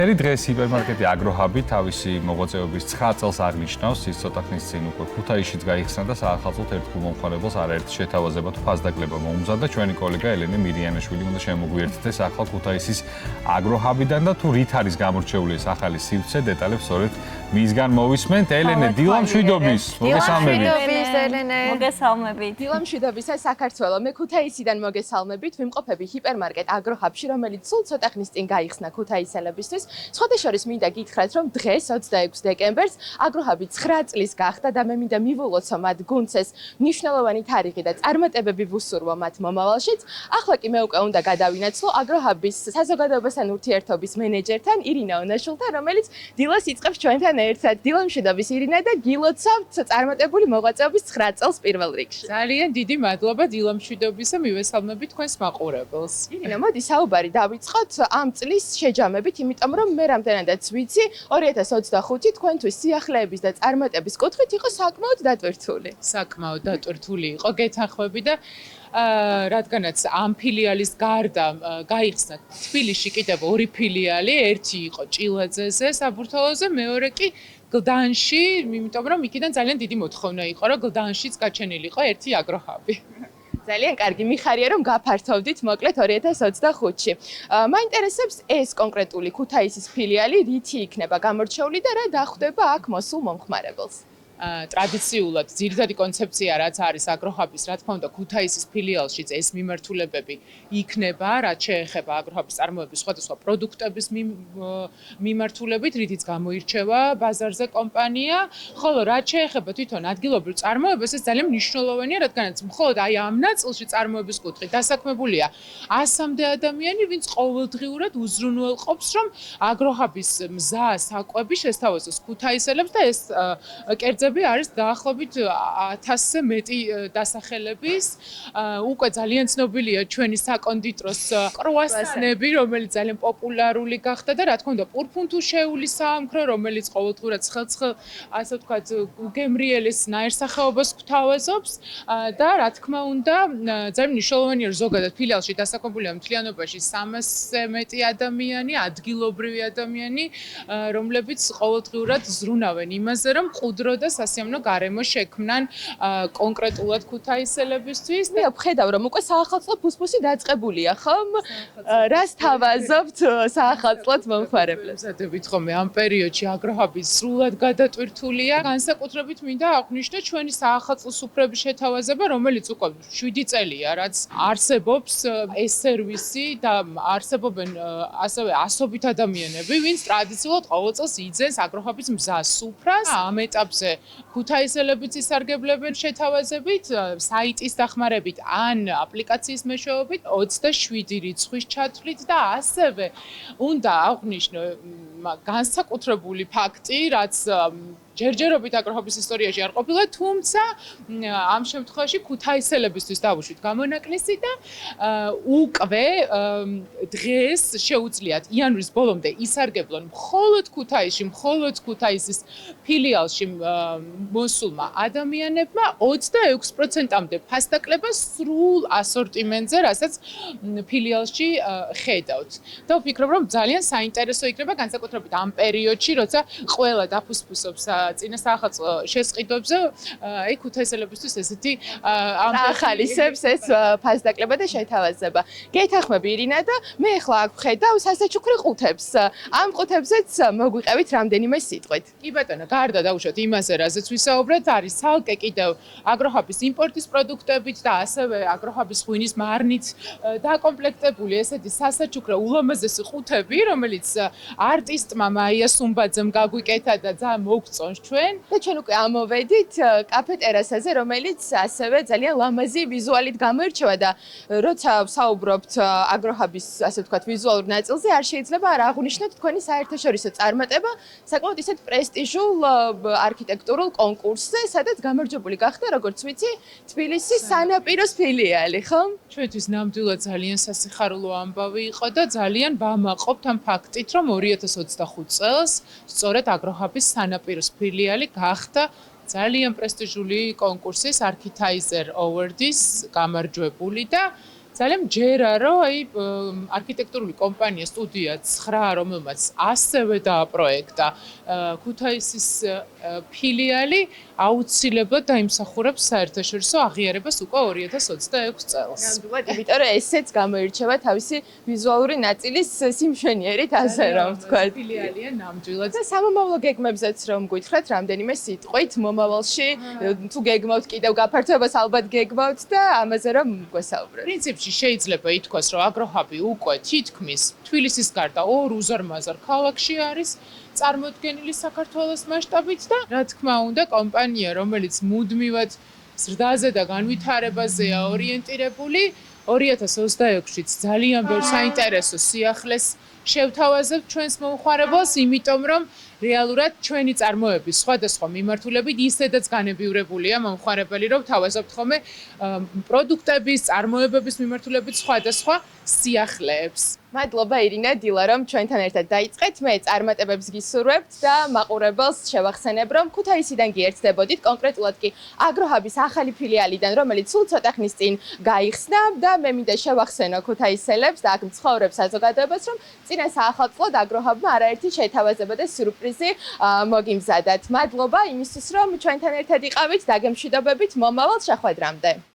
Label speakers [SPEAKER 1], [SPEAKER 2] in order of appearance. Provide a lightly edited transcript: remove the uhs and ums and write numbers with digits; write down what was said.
[SPEAKER 1] დღეს ჰიპერმარკეტი აგროჰაბი თავისი მოღვაწეობის 9 წელს აღნიშნავს, ის ცოტა ხნის წინ უკვე ქუთაისშიც გაიხსნა და საახალწლოდ ერთგულ მომხმარებელს არაერთი შეთავაზება თუ ფასდაკლება მოუმზადა. ჩვენი კოლეგა ელენე მირიანაშვილი უნდა შემოგვიერთდეს ახალ ქუთაისის აგროჰაბიდან და თუ რით არის გამორჩეული ეს ახალი სივრცე, დეტალებს სწორედ მისგან მოვისმენთ. ელენე, დილამშვიდობის,
[SPEAKER 2] მოგესალმებით. მოგესალმებით.
[SPEAKER 3] დილამშვიდობისა საქართველო. მე ქუთაისიდან მოგესალმებით. ვიმყოფები ჰიპერმარკეტ აგროჰაბში, რომელიც სულ ცოტა ხნის წინ გაიხსნა ქუთაისელებისთვის. სხვადასხვა მინდა გითხრათ, რომ დღეს 26 დეკემბერს აგროჰაბი 9 წლის გახდა და მე მინდა მივულოცო მათ გუნდს ეს მნიშვნელოვანი თარიღი და წარმატებები ვუსურვო მათ მომავალშიც. ახლა კი მე უკვე უნდა გადავინაცვლო აგროჰაბის საზოგადოებასთან ურთიერთობის მენეჯერთან ირინა ონაშვილთან, რომელიც დილას იწყებს ჩვენთან ერთად. დილამშვიდობის ირინა და გილოცავთ წარმატებული მოღვაწეობის 9 წელს პირველ რიგში.
[SPEAKER 4] ძალიან დიდი მადლობა დილამშვიდობისა, მივესალმებით თქვენს მაყურებელს.
[SPEAKER 3] ირინა, მოდი საუბარი დავიწყოთ ამ წლის შეჯამებით, იმიტომ რომ მე რამდენადაც ვიცი, 2025 თქვენთვის სიახლეების და წარმატების კუთხით იყო საკმაოდ დატვირთული.
[SPEAKER 4] საკმაოდ დატვირთული იყო, გეთანხმები და რადგანაც ამ ფილიალის გარდა გაიხსნა თბილისში კიდევ 2 ფილიალი, ერთი იყო ჭილაძეზე საბურთალოზე, მეორე კი გლდანში, იმიტომ რომ იქიდან ძალიან დიდი მოთხოვნა იყო, რომ გლდანშიც გაჩენილიყო ერთი აგროჰაბი.
[SPEAKER 3] ძალიან კარგი, მიხარია რომ გაფართოვდით მოკლედ 2025-ში. მაინტერესებს ეს კონკრეტული ქუთაისის ფილიალი რითი იქნება გამორჩეული და რა დახვდება აქ მოსულ მომხმარებელს.
[SPEAKER 4] ტრადიციულად ძირითადი კონცეფცია რაც არის აგროჰაბის, რა თქმა უნდა, ქუთაისის ფილიალშიც ეს მიმართულებები იქნება, რაც შეეხება აგროჰაბის წარმოების სხვადასხვა პროდუქტების მიმართულებით, რითიც გამოირჩევა ბაზარზე კომპანია, ხოლო რაც შეეხება თვითონ ადგილობრივ წარმოებას, ეს ძალიან მნიშვნელოვანია, რადგანაც მხოლოდ აი ამ ნაწილში წარმოების კუთხით დასაქმებულია 100-მდე ადამიანი, ვინც ყოველდღიურად უზრუნველყოფს, რომ აგროჰაბის მზა საკვები შესთავაზოს ქუთაისელებს და ეს კერძები არის დაახლოებით 1000-ზე მეტი დასახელების. უკვე ძალიან ცნობილია ჩვენი საკონდიტროს კრუასანები, რომელიც ძალიან პოპულარული გახდა და რა თქმა უნდა, პურფუნთუშეული საამქრო, რომელიც ყოველდღურად ცხელ-ცხელ, ასე ვთქვათ, გემრიელის ნაირსახეობას გვთავაზობს და რა თქმა უნდა, ძალიან მნიშვნელოვანია, რომ ზოგადად ფილიალში დასაქმებულია მთლიანობაში 300-ზე მეტი ადამიანი, ადგილობრივი ადამიანი, რომლებიც ყოველდღურად ზრუნავენ იმაზე, რომ მყუდრო და სასიამოვნო გარემო შექმნან კონკრეტულად ქუთაისელებისთვის.
[SPEAKER 3] მე ვხედავ, რომ უკვე საახალწლო ფუსფუსი დაწყებულია, ხომ? რას თავაზობთ საახალწლოდ მომხმარებლებს?
[SPEAKER 4] ვზადებით ხოლმე ამ პერიოდში აგროჰაბი სრულად გადატვირთულია. განსაკუთრებით მინდა აღვნიშნო ჩვენი საახალწლო სუფრების შეთავაზება, რომელიც უკვე 7 წელია, რაც არსებობს ეს სერვისი და არსებობენ ასევე ასობით ადამიანები, ვინც ტრადიციულად ყოველ წელს იძენს აგროჰაბის მზას სუფრას. ამ ეტაპზე ქუთაისელებიც ისარგებლებენ შეთავაზებით, საიტის დახმარებით ან აპლიკაციის მეშვეობით 27 რიცხვის ჩათვლით და ასევე უნდა აღვნიშნო განსაკუთრებული ფაქტი, რაც ჯერჯერობით აგროჰაბის ისტორიაში არ ყოფილა, თუმცა ამ შემთხვევაში ქუთაისელებისთვის დავუშვით გამონაკლისი და უკვე დღეს შეუძლიათ იანვრის ბოლომდე ისარგებლონ მხოლოდ ქუთაისში, მხოლოდ ქუთაისის ფილიალში მოსულმა ადამიანებმა 26%-მდე ფასდაკლება სრულ ასორტიმენტზე, რასაც ფილიალში ხედავთ. და ვფიქრობ, რომ ძალიან საინტერესო იქნება განსაკუთრებით ამ პერიოდში, როცა ყველა დაფუსფუსობს წინა საახალწლო შესყიდვებზე, აი ქუთაისელებისთვის ესეთი
[SPEAKER 3] ახალისებს ეს ფასდაკლება და შეთავაზება. გეთანხმები ირინა და მე ახლა აქ ვხედავ სასაჩუქრ ყუთებს. ამ ყუთებზეც მოგვიყევით რამდენიმე სიტყვით.
[SPEAKER 4] კი ბატონო, გარდა დაუშვათ იმაზე, რაზეც ვისაუბრეთ, არის ცალკე კიდევ აგროჰაბის იმპორტის პროდუქტებით და ასევე აგროჰაბის ღვინის მარნით დაკომპლექტებული ესეთი სასაჩუქრ ულამაზესი ყუთები, რომელიც არტისტმა მაია სუმბაძემ გაგვიკეთა და ძალიან მოგწონს ჩვენ
[SPEAKER 3] და ჩვენ უკვე ამოვედით კაფე ტერასაზე, რომელიც ასევე ძალიან ლამაზი ვიზუალით გამოირჩევა და როცა ვსაუბრობთ აგროჰაბის, ასე ვთქვათ, ვიზუალურ ნაწილზე, არ შეიძლება არ აღვნიშნოთ თქვენი საერთაშორისო წარმატება საკმაოდ ისეთ პრესტიჟულ არქიტექტურულ კონკურსზე, სადაც გამარჯვებული გახდა, როგორც ვიცი, თბილისის სანაპიროს ფილიალი, ხო?
[SPEAKER 4] ჩვენთვის ნამდვილად ძალიან სასიხარულო ამბავი იყო და ძალიან ვამაყობთ ამ ფაქტით, რომ 2025 წელს სწორედ აგროჰაბის სანაპიროს ფილიალი გახდა ძალიან პრესტიჟული კონკურსის Architizer Award-ის გამარჯვებული და ძალიან ჯერა რომ აი არქიტექტურული კომპანია სტუდია 9, რომელმაც ასევე დააპროექტა ქუთაისის ფილიალი აუცილებლად დაიმსახურებს საერთაშორისო აღიარებას უკვე 2026 წელს.
[SPEAKER 3] ნამდვილად, იმიტომ რომ ესეც გამოირჩევა თავისი ვიზუალური ნაწილის სიმშვენიერით, ასე რომ ვთქვა.
[SPEAKER 4] ფილიალია ნამდვილად.
[SPEAKER 3] და სამომავლო გეგმებზეც რომ გითხრათ, რამდენიმე სიტყვით მომავალში თუ გეგმავთ კიდევ გაფართოებას ალბათ გეგმავთ და ამაზე რომ გვესაუბროთ.
[SPEAKER 4] პრინციპში შეიძლება ითქვას, რომ აგროჰაბი უკვე თითქმის თბილისის გარდა 2 უზარმაზარ ქალაქში არის წარმოდგენილი საქართველოს მასშტაბით და რა თქმა უნდა კომპანია, რომელიც მუდმივად ზრდაზე და განვითარებაზეა ორიენტირებული, 2026-ით ძალიან ბევრ საინტერესო სიახლეს შევთავაზებთ ჩვენს მომხმარებელს, იმიტომ რომ რეალურად ჩვენი წარმოების სხვადასხვა მიმართულებით ისედაც განებივრებულია მომხმარებელი, რომ თავაზობთ ხოლმე პროდუქტების, წარმოებების მიმართულებით სხვადასხვა სიახლეებს.
[SPEAKER 3] მადლობა ირინა, დილა, რომ ჩვენთან ერთად დაიწყეთ. მე წარმატებებს გისურვებთ და მაყურებელს შევახსენებ, რომ ქუთაისიდან გიერთდებოდით, კონკრეტულად კი აგროჰაბის ახალი ფილიალიდან, რომელიც სულ ცოტა ხნის წინ გაიხსნა და მე მინდა შევახსენო ქუთაისელებს და აქ მცხოვრებ საზოგადოებას, რომ წინა საახალწლოდ აგროჰაბმა არაერთი შეთავაზება და სიურპრიზი მოგიმზადათ. მადლობა იმისთვის, რომ ჩვენთან ერთად იყავით, დაგემშვიდობებით მომავალ შეხვედრამდე.